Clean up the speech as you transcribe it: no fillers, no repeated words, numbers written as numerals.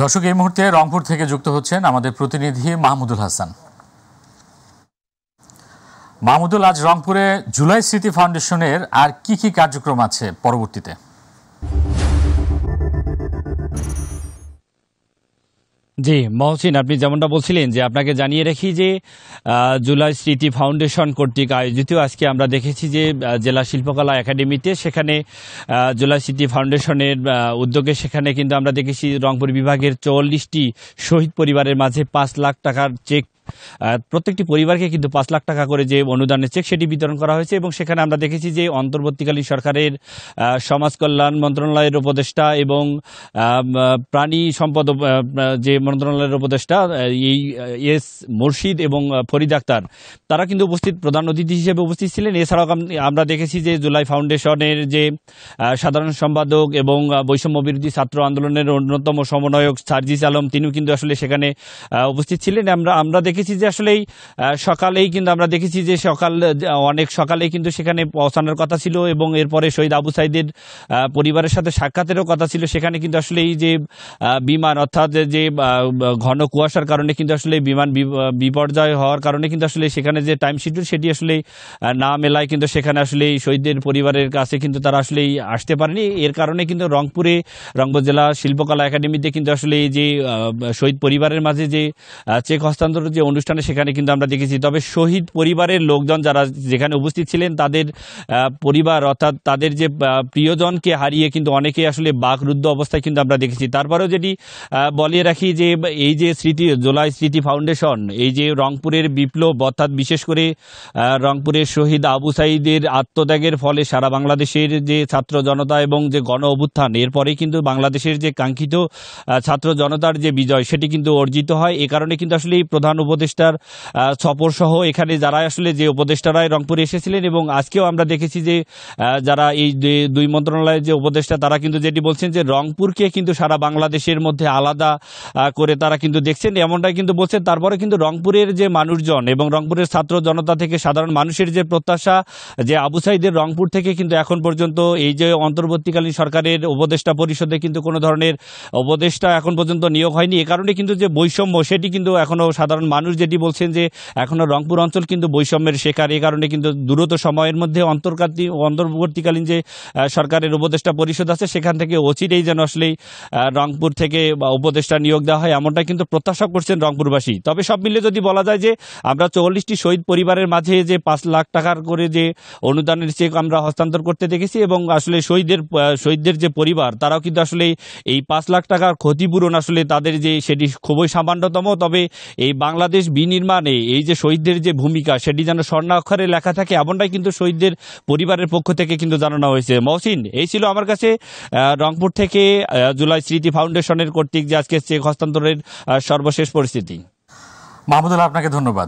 দর্শক, এই মুহূর্তে রংপুর থেকে যুক্ত হচ্ছেন আমাদের প্রতিনিধি মাহমুদুল হাসান। মাহমুদুল, আজ রংপুরে জুলাই স্মৃতি ফাউন্ডেশনের আর কি কি কার্যক্রম আছে পরবর্তীতে? জি মহসিন, আপনি যেমনটা বলছিলেন যে আপনাকে জানিয়ে রাখি যে জুলাই স্মৃতি ফাউন্ডেশন কর্তৃক আয়োজিত আজকে আমরা দেখেছি যে জেলা শিল্পকলা একাডেমিতে সেখানে জুলাই স্মৃতি ফাউন্ডেশনের উদ্যোগে সেখানে কিন্তু আমরা দেখেছি রংপুর বিভাগের 44টি শহীদ পরিবারের মাঝে 5 লাখ টাকার চেক, প্রত্যেকটি পরিবারকে কিন্তু 5 লাখ টাকা করে যে অনুদানের চেক সেটি বিতরণ করা হয়েছে। এবং সেখানে আমরা দেখেছি যে অন্তর্বর্তীকালীন সরকারের সমাজ কল্যাণ মন্ত্রণালয়ের উপদেষ্টা এবং প্রাণী সম্পদ যে মন্ত্রণালয়ের উপদেষ্টা এই এস মুর্শিদ এবং ফরিদ আক্তার, তারা কিন্তু প্রধান অতিথি হিসেবে উপস্থিত ছিলেন। এছাড়াও আমরা দেখেছি যে জুলাই ফাউন্ডেশনের যে সাধারণ সম্পাদক এবং বৈষম্য বিরোধী ছাত্র আন্দোলনের অন্যতম সমন্বয়ক সার্জিস আলম, তিনিও কিন্তু আসলে সেখানে উপস্থিত ছিলেন। আমরা দেখেছি যে আসলেই সকালেই কিন্তু আমরা দেখেছি যে অনেক সকালেই কিন্তু সেখানে পৌঁছানোর কথা ছিল এবং এরপরে শহীদ আবু সাইদের পরিবারের সাথে সাক্ষাতেরও কথা ছিল। সেখানে কিন্তু আসলে এই যে বিমান, অর্থাৎ যে ঘন কুয়াশার কারণে কিন্তু আসলে বিমান বিপর্যয় হওয়ার কারণে কিন্তু আসলে সেখানে যে টাইম শিডিউল সেটি আসলে না মেলায় কিন্তু সেখানে আসলে শহীদদের পরিবারের কাছে কিন্তু তারা আসলে আসতে পারেনি। এর কারণে কিন্তু রংপুর জেলা শিল্পকলা একাডেমিতে কিন্তু আসলে এই যে শহীদ পরিবারের মাঝে যে চেক হস্তান্তর যে অনুষ্ঠানে সেখানে কিন্তু আমরা দেখেছি। তবে শহীদ পরিবারের লোকজন যারা যেখানে উপস্থিত ছিলেন তাদের পরিবার, অর্থাৎ তাদের যে প্রিয়জনকে হারিয়ে কিন্তু অনেকেই আসলে বাকরুদ্ধ অবস্থায় কিন্তু আমরা দেখেছি। তারপরেও যেটি বলিয়ে রাখি যে এই যে জুলাই স্মৃতি ফাউন্ডেশন, এই যে রংপুরের বিপ্লব, অর্থাৎ বিশেষ করে রংপুরের শহীদ আবু সাইদের আত্মত্যাগের ফলে সারা বাংলাদেশের যে ছাত্র জনতা এবং যে গণ অভ্যুত্থান, এরপরে কিন্তু বাংলাদেশের যে কাঙ্ক্ষিত ছাত্র জনতার যে বিজয় সেটি কিন্তু অর্জিত হয়। এ কারণে কিন্তু আসলে এই প্রধান উপদেষ্টার সফর সহ এখানে যারা আসলে যে উপদেষ্টারাই রংপুরে এসেছিলেন এবং আজকেও আমরা দেখেছি যে যারা এই দুই মন্ত্রণালয়ের যে উপদেষ্টা তারা কিন্তু যেটি বলছেন যে রংপুরকে কিন্তু সারা বাংলাদেশের মধ্যে আলাদা করে তারা কিন্তু দেখছেন, এমনটাই কিন্তু বলছেন। তারপরে কিন্তু রংপুরের যে মানুষজন এবং রংপুরের ছাত্র জনতা থেকে সাধারণ মানুষের যে প্রত্যাশা যে আবু সাইদের রংপুর থেকে কিন্তু এখন পর্যন্ত এই যে অন্তর্বর্তীকালীন সরকারের উপদেষ্টা পরিষদে কিন্তু কোনো ধরনের উপদেষ্টা এখন পর্যন্ত নিয়োগ হয়নি। এ কারণে কিন্তু যে বৈষম্য সেটি কিন্তু এখনও সাধারণ মানুষ যেটি বলছেন যে এখনও রংপুর অঞ্চল কিন্তু বৈষম্যের শিকার। এই কারণে কিন্তু দ্রুত সময়ের মধ্যে অন্তর্বর্তীকালীন যে সরকারের উপদেষ্টা পরিষদ আছে সেখান থেকে অচিরেই যেন আসলেই রংপুর থেকে উপদেষ্টা নিয়োগ দেওয়া হয়, এমনটা কিন্তু প্রত্যাশা করছেন রংপুরবাসী। তবে সব মিলে যদি বলা যায় যে আমরা 44টি শহীদ পরিবারের মাঝে যে 5 লাখ টাকার করে যে অনুদানের চেক আমরা হস্তান্তর করতে দেখেছি এবং আসলে শহীদদের যে পরিবার তারাও কিন্তু আসলে এই 5 লাখ টাকার ক্ষতিপূরণ আসলে তাদের যে সেটি খুবই সামান্যতম। তবে এই বাংলাদেশ বিনির্মাণে এই যে শহীদদের যে ভূমিকা সেটি যেন স্বর্ণাক্ষরে লেখা থাকে, এমনটাই কিন্তু শহীদদের পরিবারের পক্ষ থেকে কিন্তু জানানো হয়েছে। মহসিন, এই ছিল আমার কাছে রংপুর থেকে জুলাই স্মৃতি ফাউন্ডেশনের কর্তৃক যে আজকে চেক হস্তান্তরের সর্বশেষ পরিস্থিতি। মাহমুদুল, আপনাকে ধন্যবাদ।